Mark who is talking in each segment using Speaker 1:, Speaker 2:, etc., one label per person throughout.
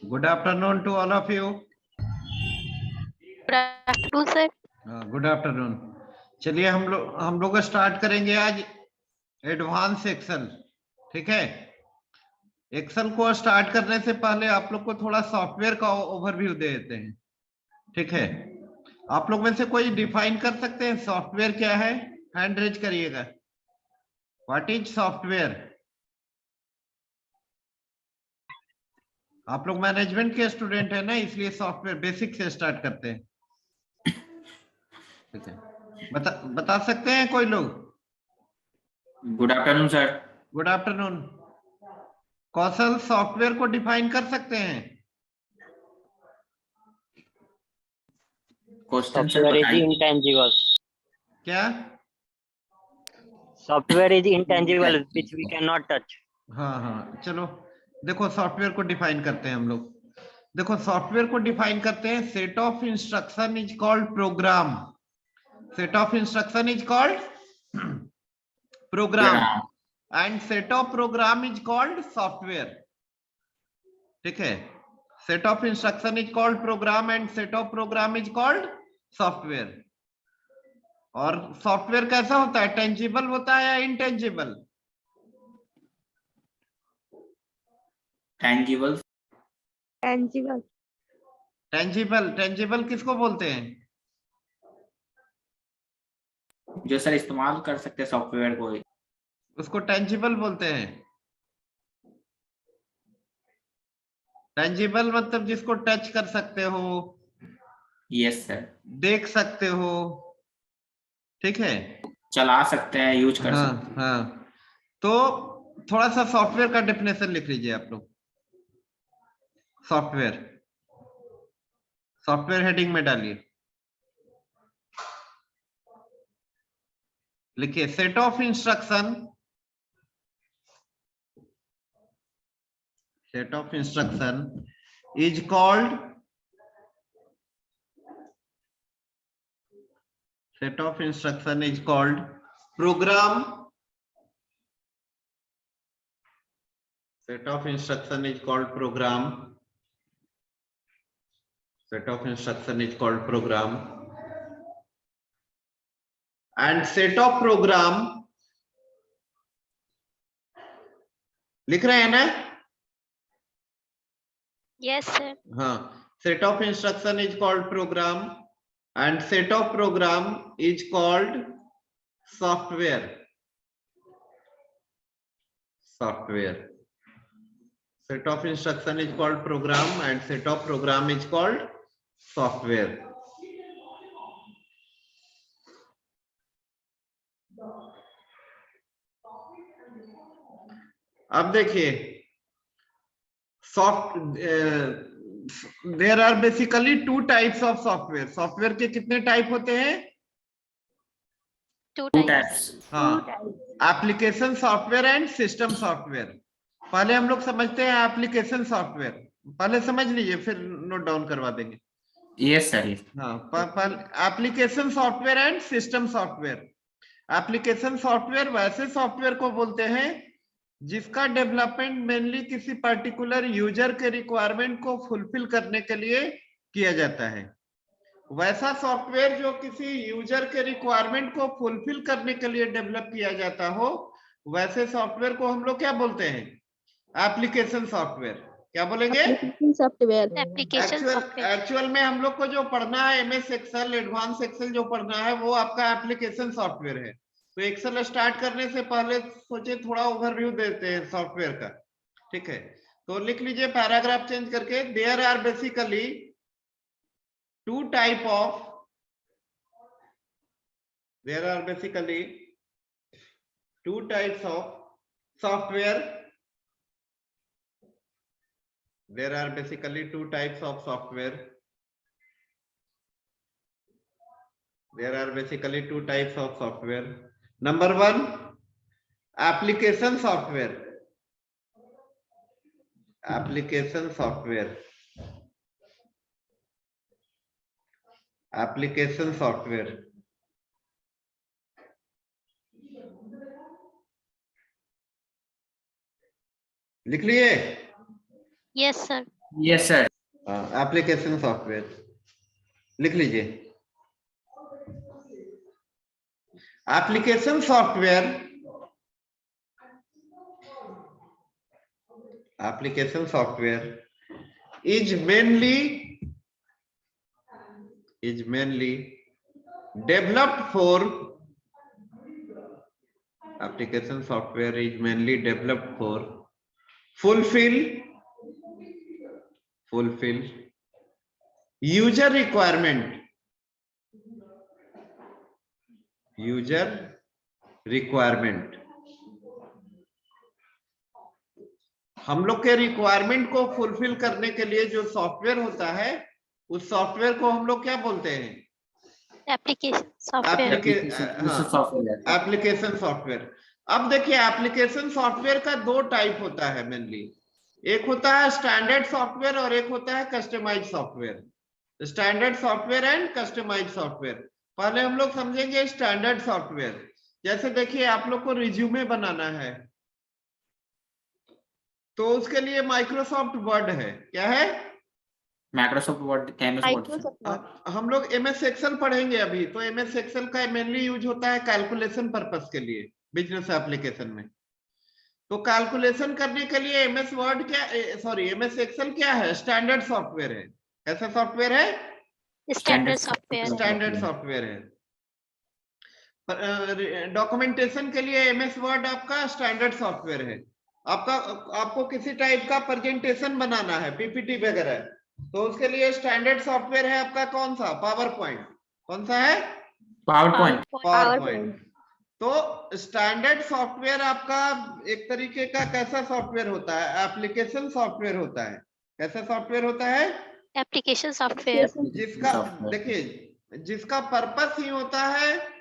Speaker 1: Good afternoon to all of you.
Speaker 2: Good afternoon, sir.
Speaker 1: Good afternoon. चलिए हम लोग start करेंगे आज एडवांस एक्सेल। ठीक है, एक्सेल को स्टार्ट करने से पहले आप लोग को थोड़ा सॉफ्टवेयर का ओवरव्यू दे देते हैं। ठीक है, आप लोग में से कोई डिफाइन कर सकते हैं सॉफ्टवेयर क्या है? हैंड रेज करिएगा। What is software? आप लोग मैनेजमेंट के स्टूडेंट है ना, इसलिए सॉफ्टवेयर बेसिक से स्टार्ट करते हैं। ठीक है, बता सकते हैं कोई लोग?
Speaker 3: Good afternoon sir.
Speaker 1: Good afternoon. Kaushal, software को डिफाइन कर सकते हैं?
Speaker 3: क्वेश्चन सर
Speaker 4: Software is
Speaker 3: बताइए।
Speaker 4: intangible.
Speaker 1: क्या?
Speaker 4: Software is intangible which we cannot touch.
Speaker 1: हाँ, चलो देखो सॉफ्टवेयर को डिफाइन करते हैं हम लोग। देखो सॉफ्टवेयर को डिफाइन करते हैं, set of instruction is called program. Set of instruction is called program and set of program is called software. ठीक है, set of instruction is called program and set of program is called software. और software कैसा होता है? Tangible होता है या intangible?
Speaker 3: Tangible.
Speaker 2: Tangible.
Speaker 1: Tangible किसको बोलते हैं?
Speaker 3: जो सर इस्तेमाल कर सकते हैं सॉफ्टवेयर को,
Speaker 1: उसको टेंजिबल बोलते हैं। टेंजिबल मतलब जिसको टच कर सकते हो,
Speaker 3: यस सर,
Speaker 1: देख सकते हो। ठीक है,
Speaker 3: चला सकते हैं, यूज कर सकते हैं।
Speaker 1: हाँ, तो थोड़ा सा सॉफ्टवेयर का डेफिनेशन लिख लीजिए आप लोग। सॉफ्टवेयर हेडिंग में डालिए, लिखिए set of instruction is called programme. Set of instruction is called program. And set of program, लिख रहे हैं ना?
Speaker 2: Yes, sir.
Speaker 1: हाँ, set of instruction is called program and set of program is called software. Set of instruction is called program and set of program is called software. अब देखिए there are basically two types of software. Software के कितने type होते हैं?
Speaker 2: Two
Speaker 3: two
Speaker 2: types.
Speaker 3: Types.
Speaker 1: हाँ, application software and system software. पहले हम लोग समझते हैं एप्लीकेशन सॉफ्टवेयर। पहले समझ लीजिए, फिर नोट डाउन करवा देंगे।
Speaker 3: Yes sir.
Speaker 1: हाँ, application software and system software. Application software वैसे सॉफ्टवेयर को बोलते हैं जिसका डेवलपमेंट मेनली किसी पर्टिकुलर यूजर के रिक्वायरमेंट को फुलफिल करने के लिए किया जाता है। वैसा सॉफ्टवेयर जो किसी यूजर के रिक्वायरमेंट को फुलफिल करने के लिए डेवलप किया जाता हो, वैसे सॉफ्टवेयर को हम लोग क्या बोलते हैं? Application software. क्या बोलेंगे?
Speaker 2: Application software.
Speaker 1: एक्चुअल में हम लोग को जो पढ़ना है MS एक्सेल, एडवांस एक्सेल जो पढ़ना है वो आपका एप्लीकेशन सॉफ्टवेयर है। तो एक्सेल स्टार्ट करने से पहले सोचे थोड़ा ओवरव्यू देते हैं सॉफ्टवेयर का। ठीक है, तो लिख लीजिए पैराग्राफ चेंज करके, there are basically two type of software. There are basically two types of software. Number one, application software. लिख लिए?
Speaker 2: Yes, sir.
Speaker 3: Yes sir.
Speaker 1: Application software लिख लीजिए। Application software, application software is mainly developed for application software is mainly developed for fulfill user requirement। हम लोग के requirement को fulfil करने के लिए जो सॉफ्टवेयर होता है, उस सॉफ्टवेयर को हम लोग क्या बोलते हैं?
Speaker 2: Application software.
Speaker 1: Application software. अब देखिए, एप्लीकेशन सॉफ्टवेयर का दो टाइप होता है मेनली। एक होता है स्टैंडर्ड सॉफ्टवेयर और एक होता है customized software. Standard software and customized software. पहले हम लोग समझेंगे स्टैंडर्ड सॉफ्टवेयर। जैसे देखिए, आप लोग को रिज्यूमे बनाना है तो उसके लिए माइक्रोसॉफ्ट वर्ड है। क्या है?
Speaker 3: Microsoft word.
Speaker 1: हम लोग एमएस एक्सेल पढ़ेंगे अभी, तो एमएस एक्सेल का मेनली यूज होता है कैलकुलेशन पर्पस के लिए बिजनेस एप्लीकेशन में। तो कैलकुलेशन करने के लिए एमएस वर्ड एमएस एक्सेल क्या है? स्टैंडर्ड सॉफ्टवेयर है। कैसा सॉफ्टवेयर है?
Speaker 2: Standard software.
Speaker 1: स्टैंडर्ड सॉफ्टवेयर है। डॉक्यूमेंटेशन के लिए एमएस वर्ड आपका स्टैंडर्ड सॉफ्टवेयर है। आपको किसी टाइप का प्रेजेंटेशन बनाना है, पीपीटी वगैरह, तो उसके लिए स्टैंडर्ड सॉफ्टवेयर है आपका कौन सा? Power point. कौन सा है? Power point. तो स्टैंडर्ड सॉफ्टवेयर आपका एक तरीके का कैसा सॉफ्टवेयर होता है? एप्लीकेशन सॉफ्टवेयर होता है। कैसा सॉफ्टवेयर होता है?
Speaker 2: Application software.
Speaker 1: जिसका देखिए, जिसका पर्पस ही होता है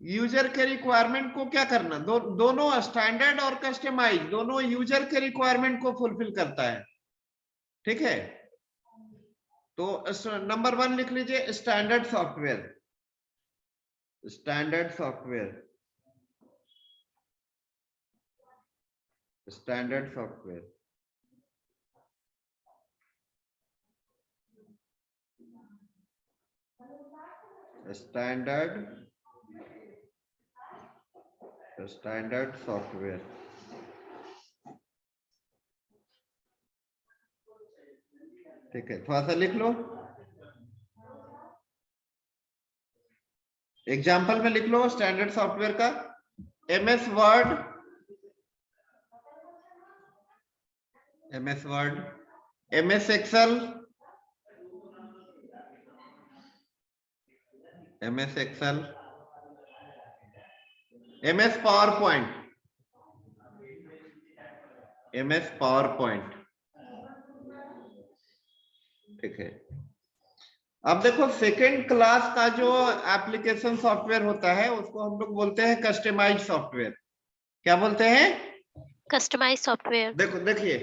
Speaker 1: यूजर के रिक्वायरमेंट को क्या करना। दोनों स्टैंडर्ड और कस्टमाइज दोनों यूजर के रिक्वायरमेंट को फुलफिल करता है। ठीक है, तो नंबर 1 लिख लीजिए, standard software. Standard software, standard software. Standard software. ठीक है, थोड़ा सा लिख लो, एग्जाम्पल में लिख लो स्टैंडर्ड सॉफ्टवेयर का। MS Word, MS Excel, MS PowerPoint. ठीक है, अब देखो सेकेंड क्लास का जो एप्लीकेशन सॉफ्टवेयर होता है उसको हम लोग बोलते हैं कस्टमाइज्ड सॉफ्टवेयर। क्या बोलते हैं?
Speaker 2: Customized software.
Speaker 1: देखिए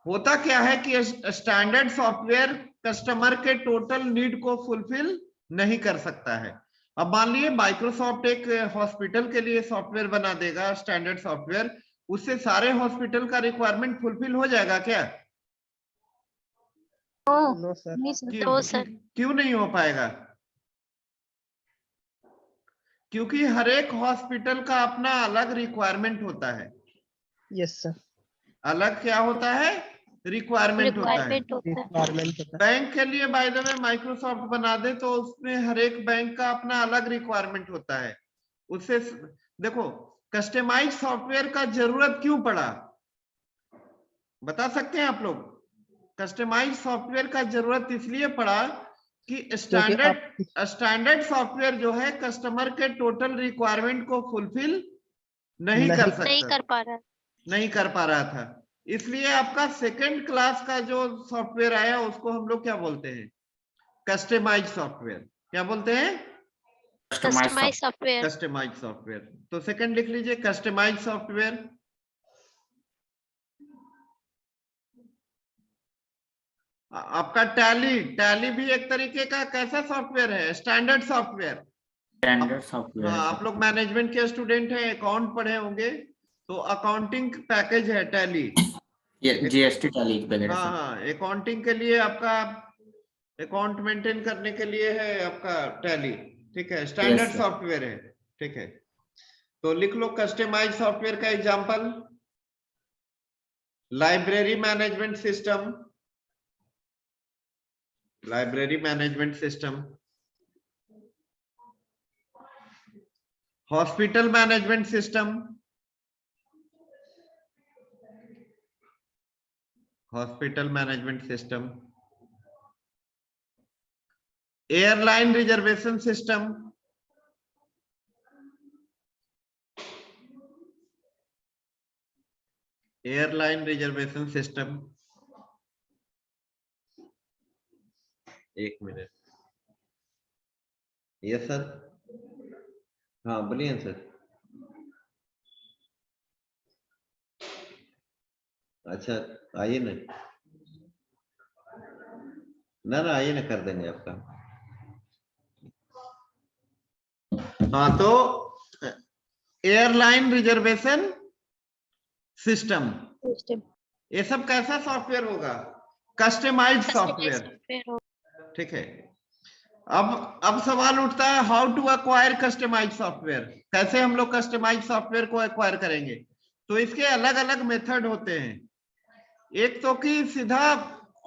Speaker 1: होता क्या है कि स्टैंडर्ड सॉफ्टवेयर कस्टमर के टोटल नीड को फुलफिल नहीं कर सकता है। अब मान लिए माइक्रोसॉफ्ट एक हॉस्पिटल के लिए सॉफ्टवेयर बना देगा स्टैंडर्ड सॉफ्टवेयर, उससे सारे हॉस्पिटल का रिक्वायरमेंट फुलफिल हो जाएगा क्या?
Speaker 2: No, sir.
Speaker 1: क्यों नहीं हो पाएगा? क्योंकि हर एक हॉस्पिटल का अपना अलग रिक्वायरमेंट होता है।
Speaker 5: Yes sir.
Speaker 1: अलग क्या होता है? रिक्वायरमेंट होता है। बैंक के लिए बाय द वे माइक्रोसॉफ्ट बना दे तो उसमें हर एक बैंक का अपना अलग रिक्वायरमेंट होता है। उससे देखो, कस्टमाइज सॉफ्टवेयर का जरूरत क्यों पड़ा, बता सकते हैं आप लोग? कस्टमाइज सॉफ्टवेयर का जरूरत इसलिए पड़ा कि स्टैंडर्ड सॉफ्टवेयर जो है कस्टमर के टोटल रिक्वायरमेंट को फुलफिल नहीं कर पा रहा था। इसलिए आपका सेकेंड क्लास का जो सॉफ्टवेयर आया उसको हम लोग क्या बोलते हैं? Customize software. क्या बोलते हैं? Customize software. तो सेकंड लिख लीजिए, कस्टमाइज सॉफ्टवेयर। आपका टैली भी एक तरीके का कैसा सॉफ्टवेयर है? Standard software.
Speaker 3: Standard software.
Speaker 1: आप लोग मैनेजमेंट के स्टूडेंट हैं, अकाउंट पढ़े होंगे तो अकाउंटिंग पैकेज है टैली।
Speaker 3: ये जीएसटी टैली वगैरह
Speaker 1: हाँ
Speaker 3: सब।
Speaker 1: हाँ, अकाउंटिंग के लिए आपका अकाउंट मेंटेन करने के लिए है आपका टैली, ठीक है, स्टैंडर्ड
Speaker 3: sir.
Speaker 1: सॉफ्टवेयर है, ठीक है। तो लिख लो कस्टमाइज सॉफ्टवेयर का example, library management system, library management system, hospital management system, hospital management system, airline reservation system, airline reservation system. एक मिनट, यस सर, हाँ बोलिए सर। अच्छा आइए ना, ना आइए ना, कर देंगे आपका। हाँ तो एयरलाइन रिजर्वेशन सिस्टम, ये सब कैसा सॉफ्टवेयर होगा? Customized software,
Speaker 2: software.
Speaker 1: ठीक है। अब सवाल उठता है how to acquire customize software, कैसे हम लोग कस्टमाइज सॉफ्टवेयर को एक्वायर करेंगे? तो इसके अलग अलग मेथड होते हैं। एक तो कि सीधा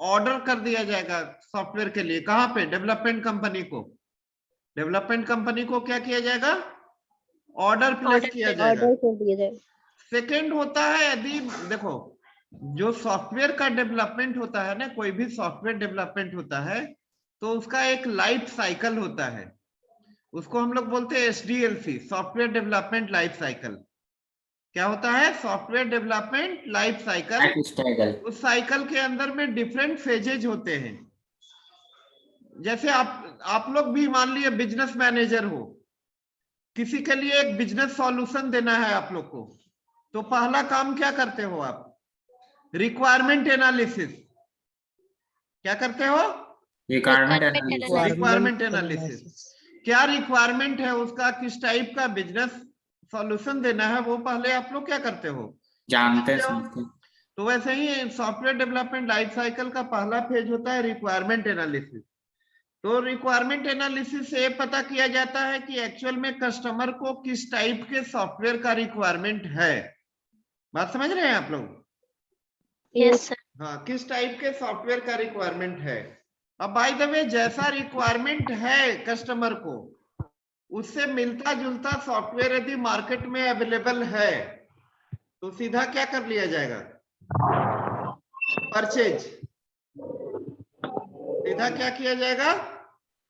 Speaker 1: ऑर्डर कर दिया जाएगा सॉफ्टवेयर के लिए, कहां पे? डेवलपमेंट कंपनी को। डेवलपमेंट कंपनी को क्या किया जाएगा? ऑर्डर प्लेस किया जाएगा। सेकंड होता है, यदि देखो जो सॉफ्टवेयर का डेवलपमेंट होता है ना, कोई भी सॉफ्टवेयर डेवलपमेंट होता है तो उसका एक लाइफ साइकिल होता है, उसको हम लोग बोलते हैं SDLC, software development life cycle. क्या होता है? Software development life cycle. उस साइकिल के अंदर में डिफरेंट फेजेज होते हैं। जैसे आप लोग भी मान लिए बिजनेस मैनेजर हो, किसी के लिए एक बिजनेस सॉल्यूशन देना है आप लोग को, तो पहला काम क्या करते हो आप? Requirement analysis. क्या करते हो? Requirement analysis. क्या रिक्वायरमेंट है उसका, किस टाइप का बिजनेस सॉल्यूशन देना है, वो पहले आप लोग क्या करते हो?
Speaker 3: जानते हैं।
Speaker 1: तो वैसे ही सॉफ्टवेयर डेवलपमेंट लाइफ साइकिल का पहला फेज होता है रिक्वायरमेंट एनालिसिस। तो रिक्वायरमेंट एनालिसिस से पता किया जाता है कि एक्चुअल में कस्टमर को किस टाइप के सॉफ्टवेयर का रिक्वायरमेंट है। बात समझ रहे हैं आप लोग?
Speaker 2: Yes sir.
Speaker 1: हाँ, किस टाइप के सॉफ्टवेयर का रिक्वायरमेंट है। अब बाय द वे जैसा रिक्वायरमेंट है कस्टमर को, उससे मिलता जुलता सॉफ्टवेयर यदि मार्केट में अवेलेबल है तो सीधा क्या कर लिया जाएगा? परचेज। सीधा क्या किया जाएगा?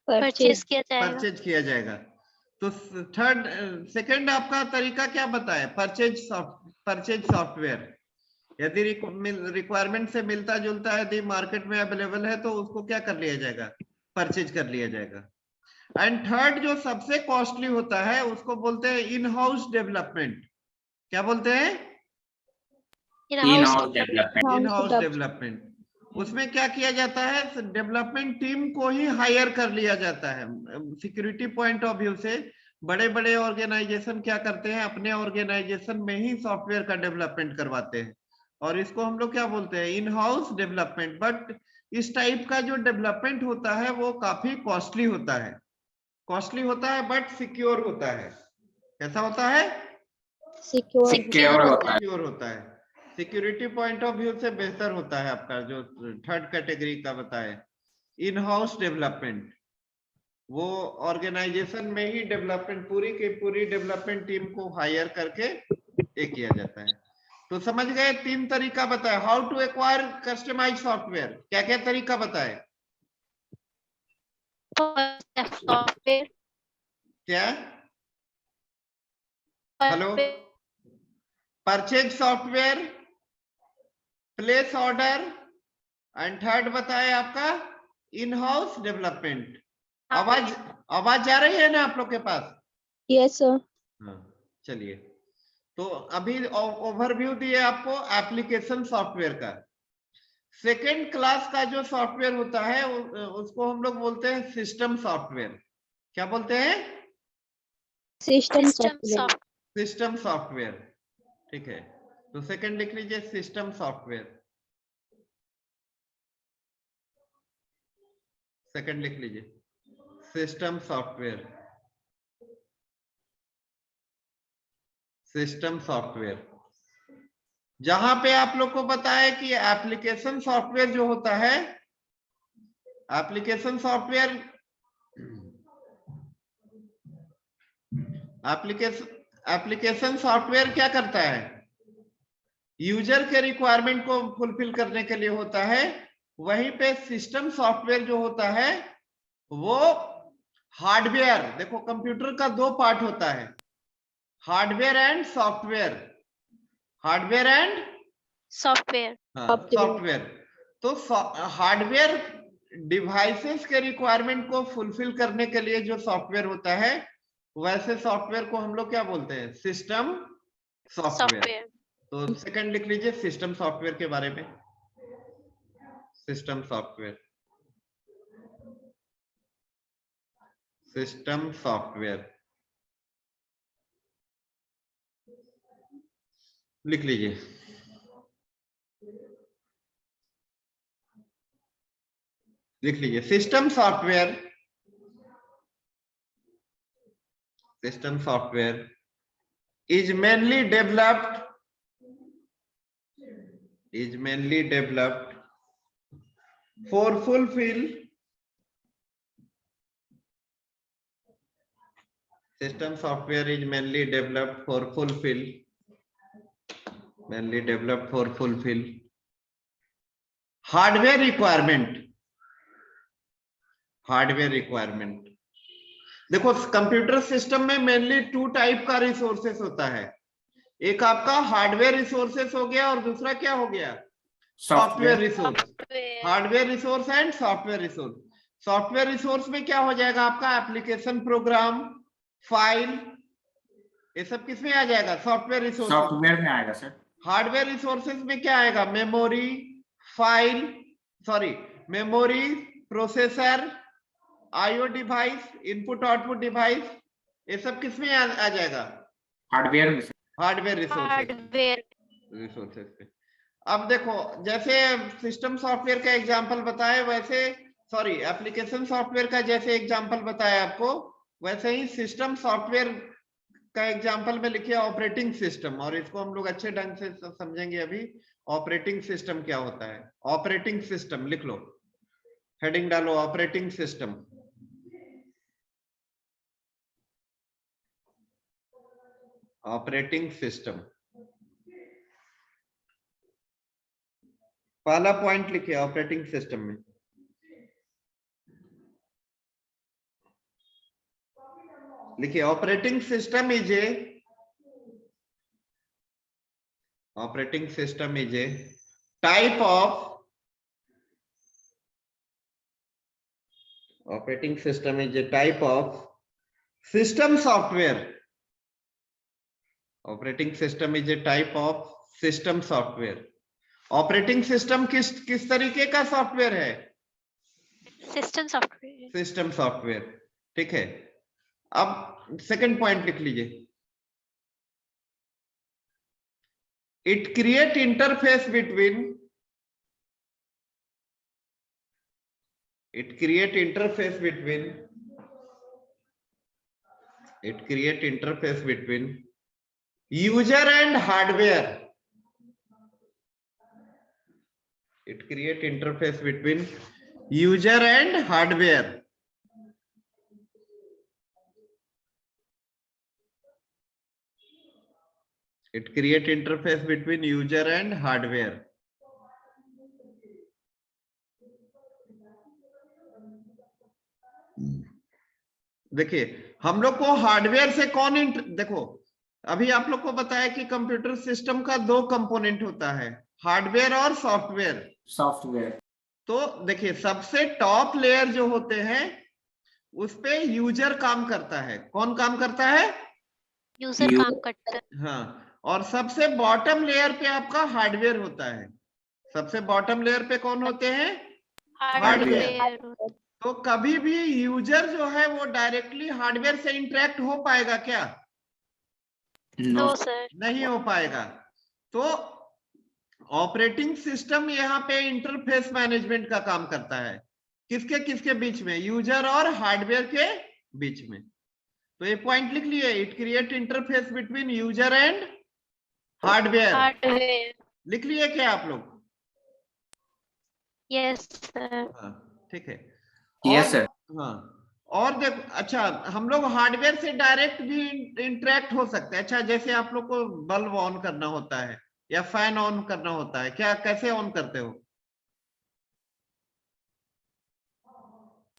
Speaker 2: परचेज किया जाएगा।
Speaker 1: परचेज किया जाएगा। तो सेकंड आपका तरीका क्या बताए? परचेज सॉफ्टवेयर यदि रिक्वायरमेंट से मिलता जुलता है, यदि मार्केट में अवेलेबल है तो उसको क्या कर लिया जाएगा? परचेज कर लिया जाएगा। एंड थर्ड जो सबसे कॉस्टली होता है उसको बोलते हैं इन हाउस डेवलपमेंट। क्या बोलते हैं?
Speaker 2: In house
Speaker 1: development. उसमें क्या किया जाता है? डेवलपमेंट टीम को ही हायर कर लिया जाता है। सिक्योरिटी पॉइंट ऑफ व्यू से बड़े बड़े ऑर्गेनाइजेशन क्या करते हैं, अपने ऑर्गेनाइजेशन में ही सॉफ्टवेयर का डेवलपमेंट करवाते हैं, और इसको हम लोग क्या बोलते हैं? In house development. बट इस टाइप का जो डेवलपमेंट होता है वो काफी कॉस्टली होता है। कॉस्टली होता है बट सिक्योर होता है। कैसा होता है?
Speaker 2: सिक्योर
Speaker 1: होता है। सिक्योरिटी पॉइंट ऑफ व्यू से बेहतर होता है आपका जो थर्ड कैटेगरी का बताए इन हाउस डेवलपमेंट। वो ऑर्गेनाइजेशन में ही डेवलपमेंट, पूरी की पूरी डेवलपमेंट टीम को हायर करके ये किया जाता है। तो समझ गए? 3 तरीका बताए how to acquire customize software. क्या क्या तरीका बताए?
Speaker 2: सॉफ्टवेयर।
Speaker 1: क्या? Hello? Purchase software, place order, and third बताए आपका इन हाउस डेवलपमेंट। आवाज जा रही है ना आप लोग के पास?
Speaker 5: Yes sir.
Speaker 1: हाँ, चलिए। तो अभी ओवरव्यू दिए आपको एप्लीकेशन सॉफ्टवेयर का। सेकेंड क्लास का जो सॉफ्टवेयर होता है उसको हम लोग बोलते हैं सिस्टम सॉफ्टवेयर। क्या बोलते हैं?
Speaker 5: System
Speaker 2: software.
Speaker 1: System software. ठीक है, तो सेकंड लिख लीजिए सिस्टम सॉफ्टवेयर। सेकंड लिख लीजिए सिस्टम सॉफ्टवेयर। सिस्टम सॉफ्टवेयर, जहां पे आप लोग को पता है कि एप्लीकेशन सॉफ्टवेयर जो होता है, एप्लीकेशन सॉफ्टवेयर एप्लीकेशन सॉफ्टवेयर क्या करता है, यूजर के रिक्वायरमेंट को फुलफिल करने के लिए होता है। वहीं पे सिस्टम सॉफ्टवेयर जो होता है वो हार्डवेयर, देखो कंप्यूटर का दो पार्ट होता है, hardware and software. Hardware and
Speaker 2: software.
Speaker 1: Software. तो हार्डवेयर डिवाइसेस के रिक्वायरमेंट को फुलफिल करने के लिए जो सॉफ्टवेयर होता है, वैसे सॉफ्टवेयर को हम लोग क्या बोलते हैं, सिस्टम सॉफ्टवेयर। तो सेकंड लिख लीजिए सिस्टम सॉफ्टवेयर के बारे में। सिस्टम सॉफ्टवेयर, सिस्टम सॉफ्टवेयर लिख लीजिए। लिख लीजिए system software. System software is mainly developed for fulfill system software is mainly developed for fulfill hardware requirement। देखो कंप्यूटर सिस्टम में मेनली टू टाइप का रिसोर्सेस होता है, एक आपका हार्डवेयर रिसोर्सेस हो गया और दूसरा क्या हो गया, software resource. Hardware resource and software resource. Software resource में क्या हो जाएगा आपका, एप्लीकेशन, प्रोग्राम, फाइल, ये सब किसमें आ जाएगा, सॉफ्टवेयर रिसोर्स,
Speaker 3: सॉफ्टवेयर में आएगा सर।
Speaker 1: हार्डवेयर रिसोर्सेज में क्या आएगा, memory, memory, processor, IO device, input output device, ये सब किसमें आ जाएगा, हार्डवेयर रिसोर्सेज पे। अब देखो जैसे सिस्टम सॉफ्टवेयर का एग्जांपल बताए वैसे, सॉरी एप्लीकेशन सॉफ्टवेयर का जैसे एग्जांपल बताया आपको, वैसे ही सिस्टम सॉफ्टवेयर का एग्जांपल में लिखे ऑपरेटिंग सिस्टम, और इसको हम लोग अच्छे ढंग से समझेंगे अभी। ऑपरेटिंग सिस्टम क्या होता है, ऑपरेटिंग सिस्टम लिख लो, हेडिंग डालो ऑपरेटिंग सिस्टम। ऑपरेटिंग सिस्टम, पहला पॉइंट लिखिए ऑपरेटिंग सिस्टम में। लिखिए operating system is a type of system software. Operating system is a type of system software. Operating system किस तरीके का सॉफ्टवेयर है, सिस्टम सॉफ्टवेयर। ठीक है, अब सेकंड पॉइंट लिख लीजिए, it create interface between user and hardware। It create interface between user and hardware। It create interface between user and hardware। देखिए हम लोग को हार्डवेयर से कौन देखो अभी आप लोग को बताया कि कंप्यूटर सिस्टम का दो कंपोनेंट होता है, हार्डवेयर और सॉफ्टवेयर। तो देखिए सबसे टॉप लेयर जो होते हैं उस पे यूजर काम करता है। कौन काम करता है,
Speaker 2: यूजर काम करता है।
Speaker 1: हाँ, और सबसे बॉटम लेयर पे आपका हार्डवेयर होता है। सबसे बॉटम लेयर पे कौन होते हैं, हार्डवेयर। तो कभी भी यूजर जो है वो डायरेक्टली हार्डवेयर से इंटरेक्ट हो पाएगा क्या,
Speaker 3: नो
Speaker 2: No, sir.
Speaker 1: नहीं हो पाएगा। तो ऑपरेटिंग सिस्टम यहाँ पे इंटरफेस मैनेजमेंट का काम करता है, किसके किसके बीच में, यूजर और हार्डवेयर के बीच में। तो ये पॉइंट लिख लिए, it create interface between user and hardware.
Speaker 2: Hardware.
Speaker 1: लिख लिए क्या आप लोग?
Speaker 2: Yes, sir.
Speaker 1: हाँ ठीक है।
Speaker 3: यस
Speaker 1: और
Speaker 3: सर।
Speaker 1: हाँ, और देखो, अच्छा हम लोग हार्डवेयर से डायरेक्ट भी इंटरेक्ट हो सकते हैं। अच्छा, जैसे आप लोग को बल्ब ऑन करना होता है या फैन ऑन करना होता है, क्या कैसे ऑन करते हो?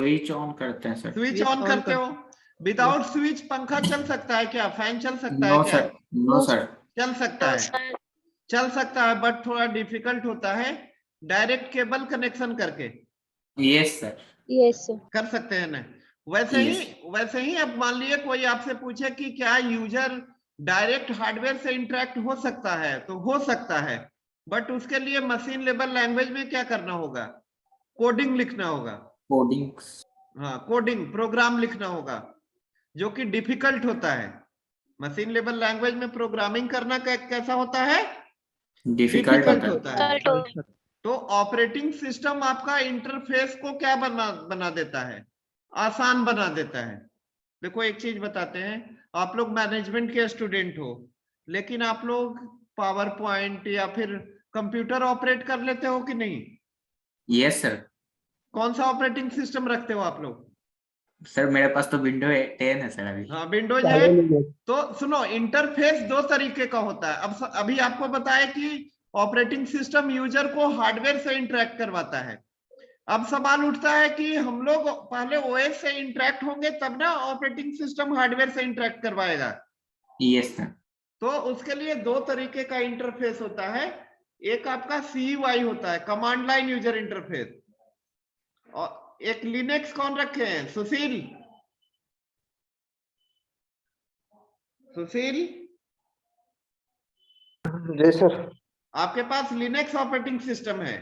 Speaker 3: स्विच ऑन करते हैं सर।
Speaker 1: स्विच ऑन करते हो। विदाउट स्विच पंखा चल सकता है क्या? फैन चल सकता है
Speaker 3: नो
Speaker 1: क्या?
Speaker 3: Sir, no sir.
Speaker 1: चल सकता
Speaker 2: No,
Speaker 1: है,
Speaker 2: sir.
Speaker 1: चल सकता है, बट थोड़ा डिफिकल्ट होता है। डायरेक्ट केबल कनेक्शन करके
Speaker 3: यस सर।
Speaker 2: Yes, sir.
Speaker 1: कर सकते हैं ना? वैसे
Speaker 3: Yes.
Speaker 1: ही, वैसे ही अब मान लिए कोई आपसे पूछे कि क्या यूजर डायरेक्ट हार्डवेयर से इंटरेक्ट हो सकता है, तो हो सकता है, बट उसके लिए मशीन लेवल लैंग्वेज में क्या करना होगा? कोडिंग लिखना होगा।
Speaker 3: कोडिंग।
Speaker 1: हाँ, कोडिंग प्रोग्राम लिखना होगा, जो कि डिफिकल्ट होता है। मशीन लेवल लैंग्वेज में प्रोग्रामिंग करना कैसा होता है?
Speaker 3: डिफिकल्ट
Speaker 1: होता है।
Speaker 2: Difficult.
Speaker 1: तो ऑपरेटिंग सिस्टम आपका इंटरफेस को क्या बना देता है? आसान बना देता है। देखो एक चीज बताते हैं, आप लोग मैनेजमेंट के स्टूडेंट हो, लेकिन आप लोग पावर पॉइंट या फिर कंप्यूटर ऑपरेट कर लेते हो कि नहीं?
Speaker 3: Yes sir.
Speaker 1: कौन सा ऑपरेटिंग सिस्टम रखते हो आप लोग?
Speaker 3: सर मेरे पास तो विंडो 10 है सर अभी।
Speaker 1: हाँ, विंडोज है। तो सुनो, इंटरफेस दो तरीके का होता है। अब अभी आपको बताया कि ऑपरेटिंग सिस्टम यूजर को हार्डवेयर से इंटरेक्ट करवाता है। अब सवाल उठता है कि हम लोग पहले ओएस से इंटरेक्ट होंगे तब ना ऑपरेटिंग सिस्टम हार्डवेयर से इंटरेक्ट करवाएगा।
Speaker 3: Yes sir.
Speaker 1: तो उसके लिए दो तरीके का इंटरफेस होता है। एक आपका CUI होता है, कमांड लाइन यूजर इंटरफेस, और एक लिनक्स कौन रखे हैं? सुशील, सुशील
Speaker 5: जी सर।
Speaker 1: आपके पास लिनक्स ऑपरेटिंग सिस्टम है?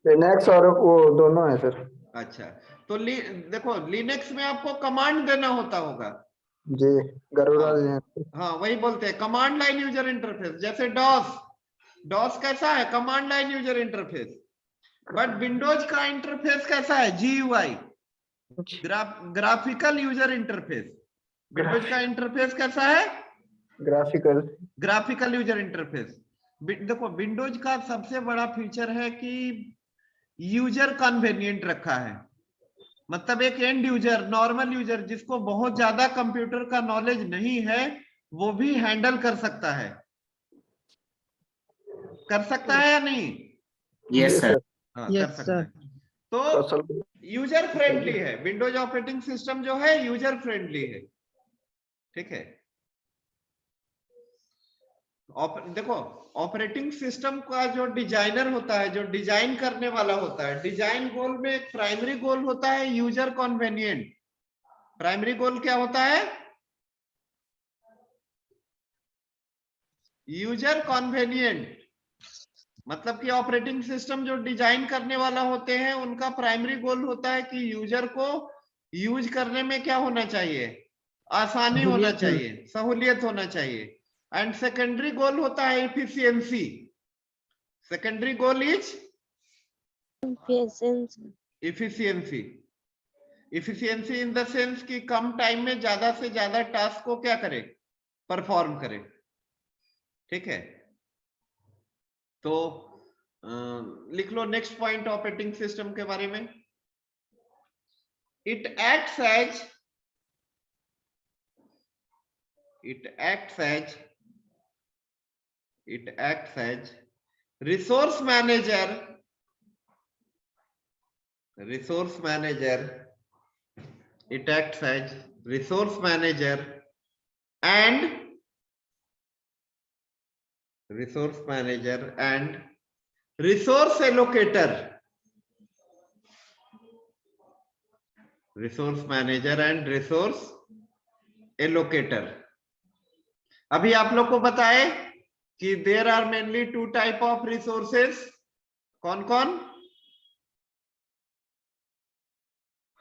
Speaker 5: लिनक्स और वो दोनों है सर।
Speaker 1: अच्छा, तो देखो लिनक्स में आपको कमांड देना होता होगा।
Speaker 5: जी, गरुड़ा
Speaker 1: हाँ,
Speaker 5: जी हैं।
Speaker 1: हाँ वही बोलते हैं कमांड लाइन यूजर इंटरफेस। जैसे डॉस, डॉस कैसा है? Command line user interface. But Windows का इंटरफेस कैसा है? GUI, graphical user interface. Windows का इंटरफेस कैसा है?
Speaker 5: ग्राफिकल।
Speaker 1: Graphical user interface. देखो विंडोज का सबसे बड़ा फीचर है कि यूजर कन्वीनियंट रखा है। मतलब एक एंड यूजर, नॉर्मल यूजर जिसको बहुत ज्यादा कंप्यूटर का नॉलेज नहीं है, वो भी हैंडल कर सकता है। कर सकता है या नहीं?
Speaker 3: Yes sir.
Speaker 1: हाँ, कर सकता है। तो यूजर फ्रेंडली है विंडोज ऑपरेटिंग सिस्टम, जो है यूजर फ्रेंडली है। ठीक है। देखो ऑपरेटिंग सिस्टम का जो डिजाइनर होता है, जो डिजाइन करने वाला होता है, डिजाइन गोल में एक प्राइमरी गोल होता है यूजर कन्वीनियंट। प्राइमरी गोल क्या होता है? User convenient. मतलब कि ऑपरेटिंग सिस्टम जो डिजाइन करने वाला होते हैं, उनका प्राइमरी गोल होता है कि यूजर को यूज करने में क्या होना चाहिए? आसानी होना चाहिए, सहूलियत होना चाहिए। एंड सेकेंडरी गोल होता है efficiency. Secondary goal is efficiency. Efficiency in the sense कि कम टाइम में ज्यादा से ज्यादा टास्क को क्या करे? परफॉर्म करे। ठीक है। तो लिख लो नेक्स्ट पॉइंट ऑपरेटिंग सिस्टम के बारे में। It acts as resource manager it acts as resource manager and resource allocator. Resource manager and resource allocator. अभी आप लोग को बताए कि there are mainly two type of resources. कौन कौन?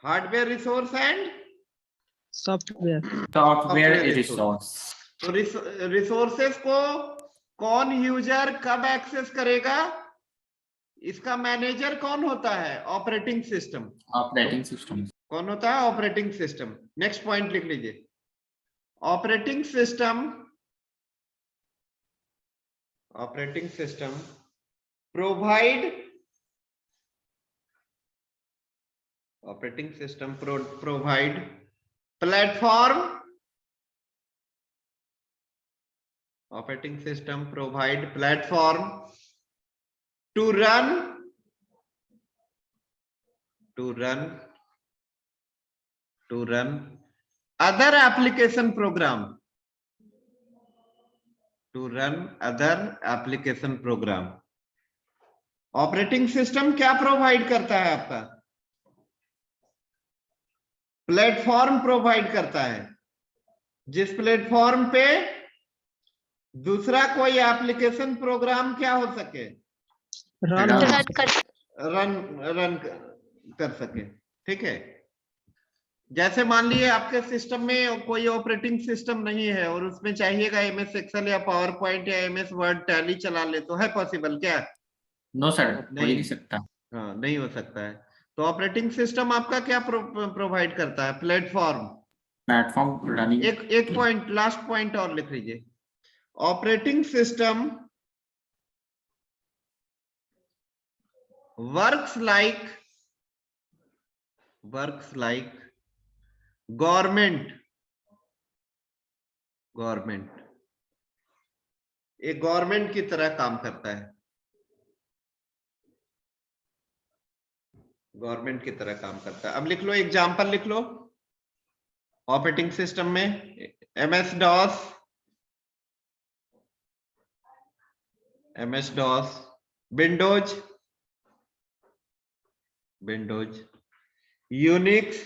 Speaker 1: Hardware resource and
Speaker 3: software resource.
Speaker 1: तो रिसोर्सेस को कौन यूजर कब एक्सेस करेगा, इसका मैनेजर कौन होता है? Operating system.
Speaker 3: Operating system.
Speaker 1: कौन होता है? Operating system. नेक्स्ट पॉइंट लिख लीजिए, operating system provide platform to run other application program, operating system क्या प्रोवाइड करता है? आपका प्लेटफॉर्म प्रोवाइड करता है, जिस प्लेटफॉर्म पे दूसरा कोई एप्लीकेशन प्रोग्राम क्या हो सके?
Speaker 3: रन
Speaker 1: रन कर सके। ठीक है, जैसे मान लिए आपके सिस्टम में कोई ऑपरेटिंग सिस्टम नहीं है और उसमें चाहिएगा एमएस एक्सेल या पावर पॉइंट या एमएस वर्ड टैली चला ले, तो है पॉसिबल क्या?
Speaker 3: नो सर, हो ही नहीं सकता।
Speaker 1: हाँ, नहीं हो सकता है। तो ऑपरेटिंग सिस्टम आपका क्या प्रोवाइड करता है? Platform
Speaker 3: running.
Speaker 1: एक पॉइंट, लास्ट पॉइंट और लिख लीजिए, operating system works like government. एक गवर्नमेंट की तरह काम करता है, गवर्नमेंट की तरह काम करता है। अब लिख लो, एग्जांपल लिख लो ऑपरेटिंग सिस्टम में, MS DOS, Windows, Unix,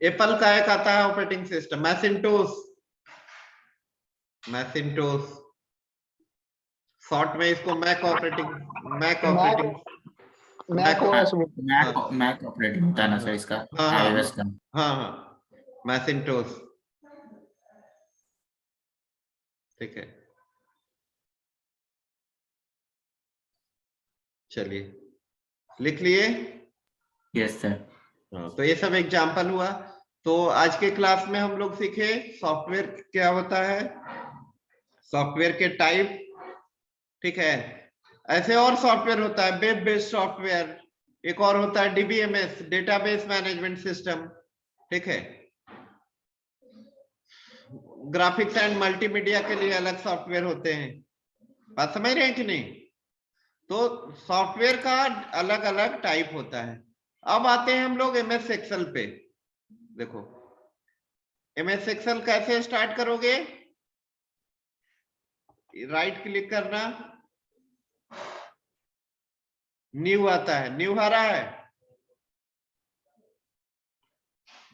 Speaker 1: Apple का एक आता है ऑपरेटिंग सिस्टम, मैसिंटोस, शॉर्ट में इसको Mac operating
Speaker 5: Mac OS.
Speaker 3: Mac operating होता है ना सर इसका, iOS का।
Speaker 1: हाँ, मैसिंटोस। ठीक है, चलिए लिख लिए?
Speaker 3: Yes sir.
Speaker 1: तो ये सब एग्जांपल हुआ। तो आज के क्लास में हम लोग सीखे सॉफ्टवेयर क्या होता है, सॉफ्टवेयर के टाइप। ठीक है, ऐसे और सॉफ्टवेयर होता है, वेब बेस्ड सॉफ्टवेयर, एक और होता है डीबीएमएस, डेटाबेस मैनेजमेंट सिस्टम। ठीक है, ग्राफिक्स एंड मल्टीमीडिया के लिए अलग सॉफ्टवेयर होते हैं। बात समझ रहे हैं कि नहीं? तो सॉफ्टवेयर का अलग अलग टाइप होता है। अब आते हैं हम लोग एमएस एक्सेल पे। देखो, एमएस एक्सेल कैसे स्टार्ट करोगे? राइट क्लिक करना, न्यू आता है, न्यू आ रहा है।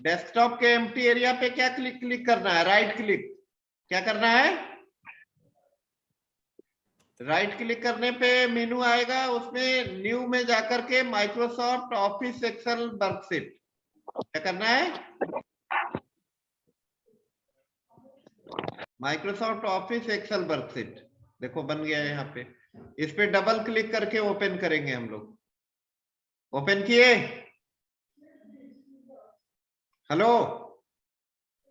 Speaker 1: डेस्कटॉप के एम्प्टी एरिया पे क्या क्लिक करना है? Right click. क्या करना है? राइट क्लिक करने पे मेनू आएगा, उसमें न्यू में जाकर के माइक्रोसॉफ्ट ऑफिस एक्सेल वर्कशीट क्या करना है? माइक्रोसॉफ्ट ऑफिस एक्सेल वर्कशीट देखो बन गया है यहाँ पे। इस पे डबल क्लिक करके ओपन करेंगे हम लोग। ओपन किए? Hello,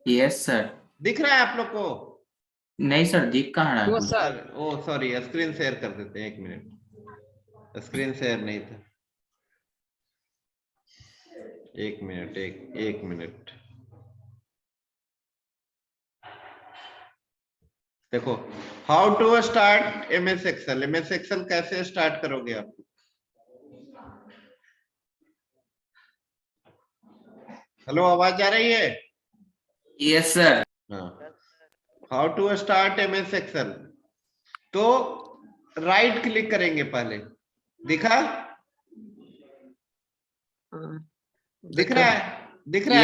Speaker 3: yes sir.
Speaker 1: दिख रहा है आप लोग को?
Speaker 3: नहीं सर, दिख कहाँ रहा है?
Speaker 1: सर ओ सॉरी, स्क्रीन शेयर कर देते हैं, एक मिनट, स्क्रीन शेयर नहीं था। एक मिनट देखो, how to start MS Excel. MS Excel कैसे स्टार्ट करोगे आप? हेलो, आवाज आ रही है?
Speaker 3: Yes sir.
Speaker 1: How to start MS Excel. तो राइट क्लिक करेंगे पहले, दिखा? दिख रहा है?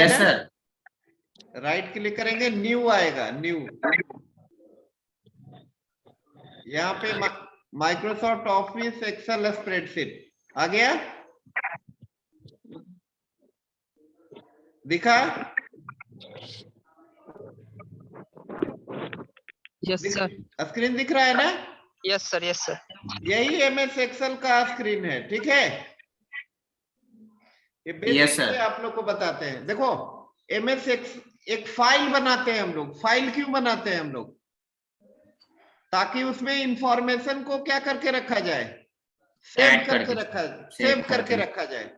Speaker 3: Yes sir.
Speaker 1: राइट क्लिक करेंगे, न्यू आएगा, न्यू। यहाँ पे माइक्रोसॉफ्ट ऑफिस एक्सेल स्प्रेडशीट आ गया, दिखा?
Speaker 6: Yes sir.
Speaker 1: स्क्रीन दिख रहा है ना?
Speaker 6: Yes sir, yes sir.
Speaker 1: यही एमएस एक्सेल का स्क्रीन है, ठीक है? ये
Speaker 3: Yes, sir.
Speaker 1: बेसिकली आप लोग को बताते हैं। देखो एमएस एक फाइल बनाते हैं हम लोग। फाइल क्यों बनाते हैं हम लोग? ताकि उसमें इंफॉर्मेशन को क्या करके रखा जाए, सेव
Speaker 3: Add
Speaker 1: करके
Speaker 3: करके।
Speaker 1: रखा,
Speaker 3: Save
Speaker 1: सेव करके
Speaker 3: करके।
Speaker 1: रखा जाए।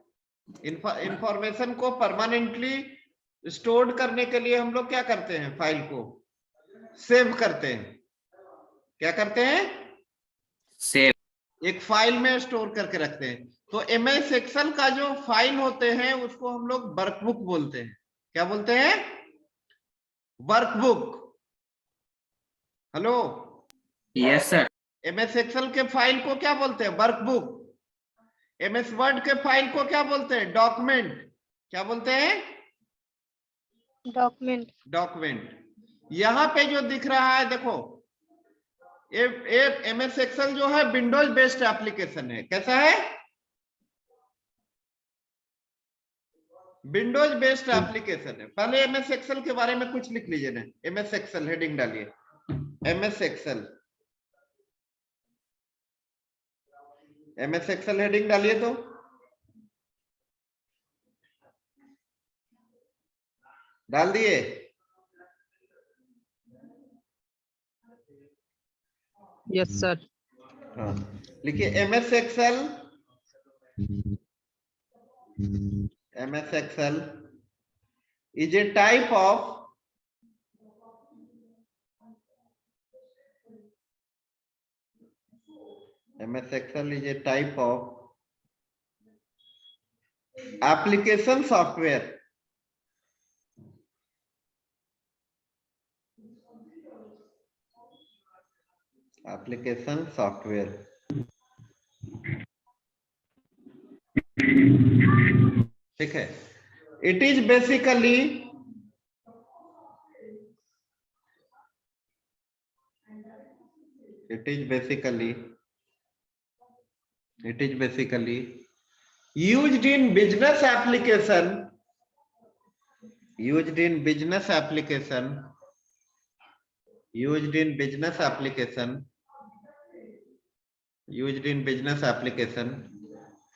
Speaker 1: इंफॉर्मेशन को परमानेंटली स्टोर करने के लिए हम लोग क्या करते हैं, फाइल को सेव करते हैं। क्या करते हैं?
Speaker 3: सेव।
Speaker 1: एक फाइल में स्टोर करके रखते हैं। तो एमएस एक्सेल का जो फाइल होते हैं उसको हम लोग वर्कबुक बोलते हैं। क्या बोलते हैं? Workbook. Hello,
Speaker 3: yes sir.
Speaker 1: MS Excel के फाइल को क्या बोलते हैं? वर्कबुक। एमएस वर्ड के फाइल को क्या बोलते हैं? डॉक्यूमेंट। क्या बोलते हैं?
Speaker 2: डॉक्यूमेंट।
Speaker 1: डॉक्यूमेंट। यहां पे जो दिख रहा है देखो, ये एमएस एक्सेल जो है विंडोज बेस्ड एप्लीकेशन है। कैसा है? विंडोज बेस्ड एप्लीकेशन है। पहले एमएस एक्सेल के बारे में कुछ लिख लीजिए ना। एमएस एक्सेल हेडिंग डालिए, MS Excel, MS Excel heading डालिए। तो डाल दिए?
Speaker 6: Yes sir.
Speaker 1: हाँ, लिखिए MS Excel. MS Excel is a type of MS Excel is a type of application software ठीक है। It is basically used in business application,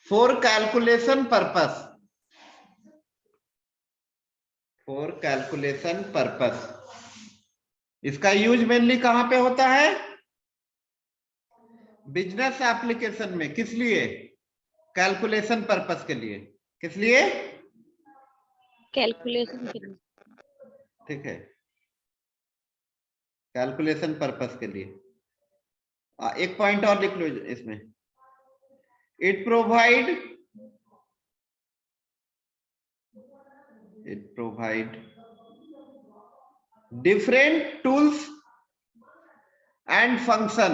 Speaker 1: for calculation purpose, इसका use mainly कहां पे होता है? बिजनेस एप्लीकेशन में। किस लिए? कैलकुलेशन पर्पस के लिए। किस लिए?
Speaker 2: कैलकुलेशन के लिए।
Speaker 1: ठीक है, कैलकुलेशन पर्पस के लिए। एक पॉइंट और लिख लो इसमें। It provide different tools and function,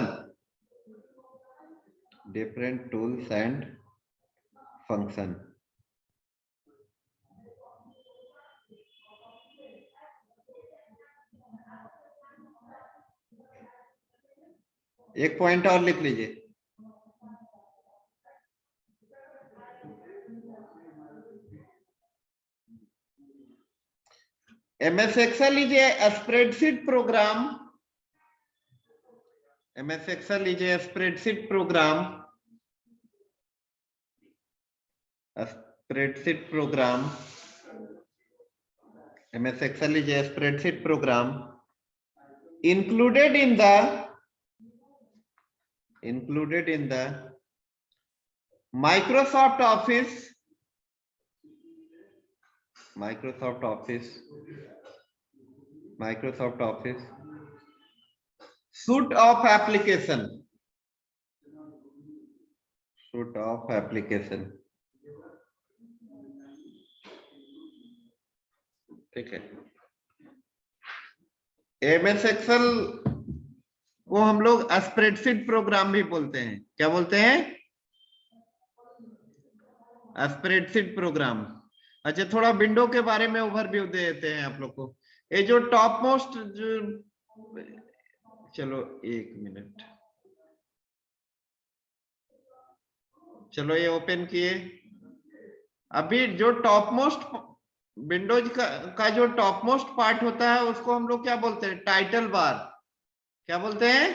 Speaker 1: एक पॉइंट और लिख लीजिए। MS Excel is a spreadsheet program. MS Excel is a spreadsheet program. MS Excel is a spreadsheet program included in the Microsoft Office suite of application. ठीक है। MS Excel को हम लोग spreadsheet programme भी बोलते हैं। क्या बोलते हैं? Spreadsheet programme. अच्छा, थोड़ा विंडो के बारे में ओवरव्यू दे देते हैं आप लोग को। ये जो टॉप मोस्ट जो, चलो एक मिनट, चलो ये ओपन किए। अभी जो टॉप मोस्ट विंडोज का जो टॉप मोस्ट पार्ट होता है उसको हम लोग क्या बोलते हैं? Title bar. क्या बोलते हैं?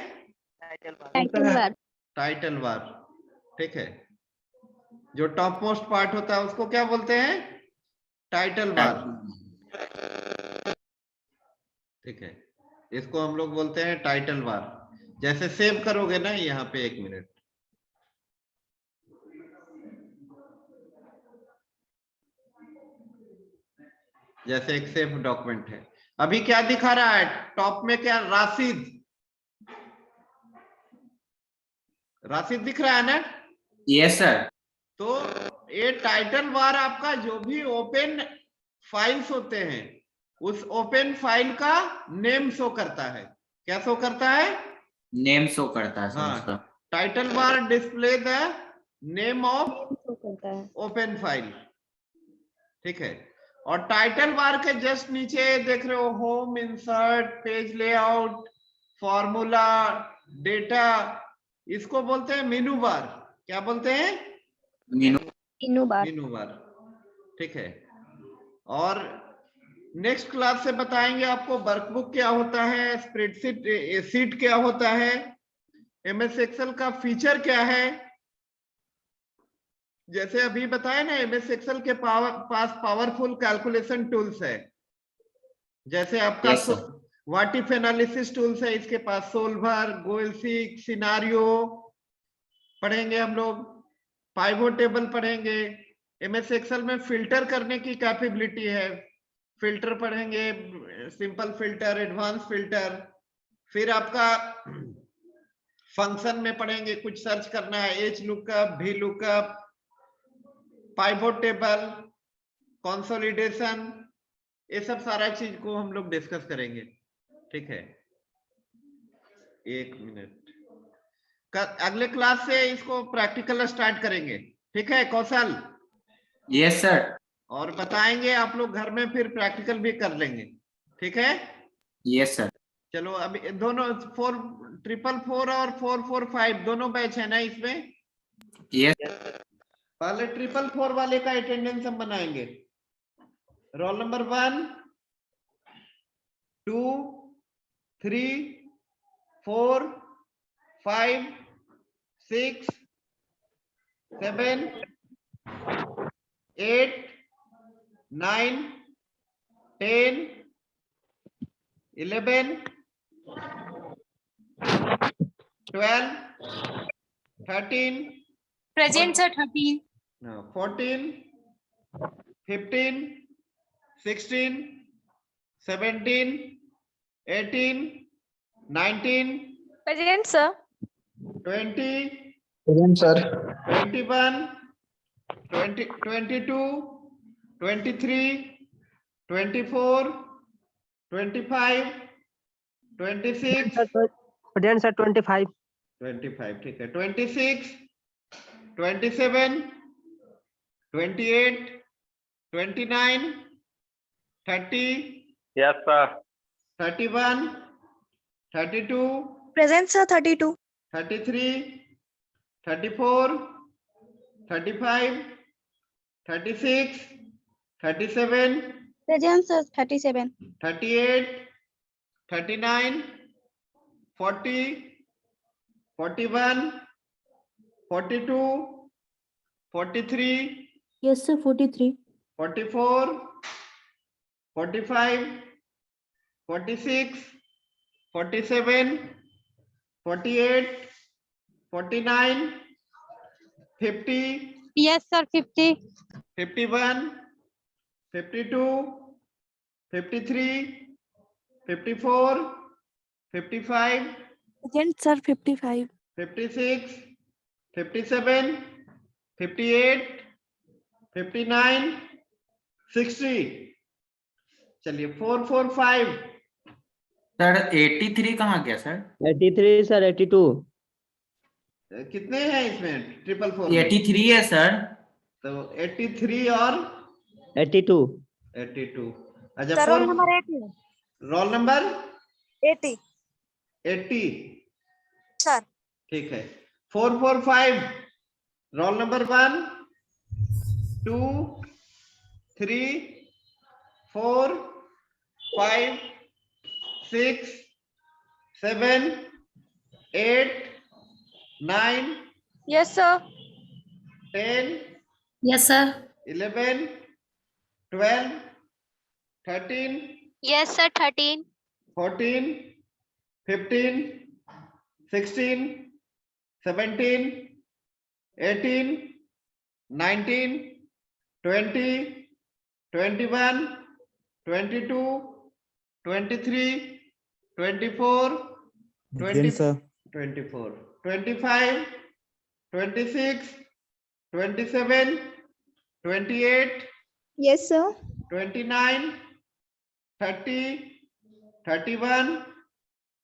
Speaker 2: Title bar.
Speaker 1: Title bar. ठीक है, जो टॉप मोस्ट पार्ट होता है उसको क्या बोलते हैं? Title bar. ठीक है, इसको हम लोग बोलते हैं टाइटल बार। जैसे सेव करोगे ना यहाँ पे, 1 मिनट, जैसे एक सेव डॉक्यूमेंट है। अभी क्या दिखा रहा है टॉप में? क्या? राशिद। राशिद दिख रहा है ना?
Speaker 3: Yes sir.
Speaker 1: तो ये टाइटल बार आपका जो भी ओपन फाइल्स होते हैं उस ओपन फाइल का नेम शो करता है। क्या शो करता है?
Speaker 3: नेम शो करता है सर
Speaker 1: हाँ,
Speaker 3: उसका।
Speaker 1: Title bar display the name of
Speaker 2: show करता है।
Speaker 1: Open file. ठीक है, और टाइटल बार के जस्ट नीचे देख रहे हो home, insert, page layout, formula, data, इसको बोलते हैं मेनू बार। क्या बोलते हैं?
Speaker 2: मेनू बार।
Speaker 1: मेनू बार। ठीक है, और नेक्स्ट क्लास से बताएंगे आपको वर्कबुक क्या होता है, स्प्रेडशीट सीट क्या होता है, एमएस एक्सेल का फीचर क्या है। जैसे अभी बताया ना, एमएस एक्सेल के पास पावरफुल कैलकुलेशन टूल्स है। जैसे आपका
Speaker 3: Yes, sir.
Speaker 1: What if analysis tools है, इसके पास सोल्वर, गोएलसीक, सिनारियो पढ़ेंगे हम लोग, पाइवोट टेबल पढ़ेंगे। एमएस एक्सेल में फिल्टर करने की कैपेबिलिटी है, फिल्टर पढ़ेंगे, सिंपल फिल्टर, एडवांस फिल्टर। फिर आपका फंक्शन में पढ़ेंगे, कुछ सर्च करना है, H lookup, V lookup, pivot table, consolidation, ये सब सारा चीज को हम लोग डिस्कस करेंगे। ठीक है, 1 मिनट, अगले क्लास से इसको प्रैक्टिकल स्टार्ट करेंगे। ठीक है कौशल?
Speaker 3: Yes sir.
Speaker 1: और बताएंगे, आप लोग घर में फिर प्रैक्टिकल भी कर लेंगे। ठीक है?
Speaker 3: Yes sir.
Speaker 1: चलो अभी दोनों 444 और 445 दोनों बैच है ना इसमें?
Speaker 3: यस।
Speaker 1: पहले 444 वाले का अटेंडेंस हम बनाएंगे। Roll number 1, 2, 3, 4, 5, 6, 7, 8, 9, 10, 11, 12, 13,
Speaker 7: Present, sir, 13.
Speaker 1: 14, 15, 16, 17, 18, 19,
Speaker 7: Present, sir.
Speaker 1: 20,
Speaker 5: present sir.
Speaker 1: 21, 20, 22, 23, 24, 25, 26,
Speaker 6: present sir 25।
Speaker 1: 25, ठीक है, 26, 27, 28, 29, 30,
Speaker 4: Yes, sir.
Speaker 1: 31, 32,
Speaker 7: Present, sir, 32.
Speaker 1: 33, 34, 35, 36, 37,
Speaker 7: Present, sir, 37.
Speaker 1: 38, 39, 40, 41, 42, 43,
Speaker 7: Yes, sir, 43.
Speaker 1: 44, 45, 46, 47, 48, 49, 50,
Speaker 7: Yes, sir, 50.
Speaker 1: 51, 52, 53, 54, 55,
Speaker 7: Present, sir, 55.
Speaker 1: 56, 57, 58, 59, 60। चलिए 445।
Speaker 3: सर 83 कहाँ गया सर?
Speaker 4: 83 सर 82।
Speaker 1: कितने हैं इसमें 444 में?
Speaker 3: 83 है सर।
Speaker 1: तो 83 और
Speaker 4: 82।
Speaker 1: 82। अच्छा,
Speaker 7: Sir, roll number 80.
Speaker 1: Roll number
Speaker 7: 80.
Speaker 1: 80।
Speaker 7: Sir.
Speaker 1: ठीक है, 445 roll number 1, 2, 3, 4, 5, 6, 7, 8, 9,
Speaker 7: Yes, sir.
Speaker 1: 10,
Speaker 8: Yes, sir.
Speaker 1: 11, 12, 13,
Speaker 2: Yes, sir. 13.
Speaker 1: 14, 15, 16, 17, 18, 19, 20, 21, 22, 23, 24, 24, 25, 26, 27, 28,
Speaker 7: Yes, sir.
Speaker 1: 29, 30, 31,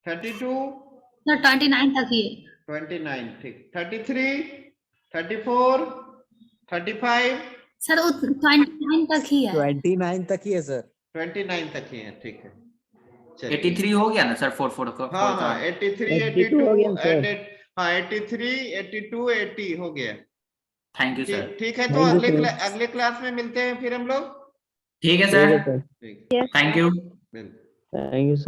Speaker 1: 32,
Speaker 8: Sir, 29 तक ही है.
Speaker 1: 29, ठीक, 33, 34, 35,
Speaker 8: सर 29 तक ही है.
Speaker 9: 29 तक ही है सर.
Speaker 1: 29 तक ही है, ठीक है. चलिए.
Speaker 3: 83 हो गया ना सर 4 का.
Speaker 1: हाँ हाँ 83,
Speaker 4: 82 हो गया
Speaker 1: 82,
Speaker 4: सर.
Speaker 1: हाँ 83, 82, 80 हो गया.
Speaker 3: Thank you sir.
Speaker 1: ठीक है, तो
Speaker 4: Thank you, sir.
Speaker 1: अगले क्लास में मिलते हैं फिर हम लोग.
Speaker 3: ठीक है
Speaker 4: ठीक है
Speaker 3: सर.
Speaker 4: सर.
Speaker 1: ठीक,
Speaker 3: थैंक यू.
Speaker 1: बिल्कुल.
Speaker 4: Thank you sir.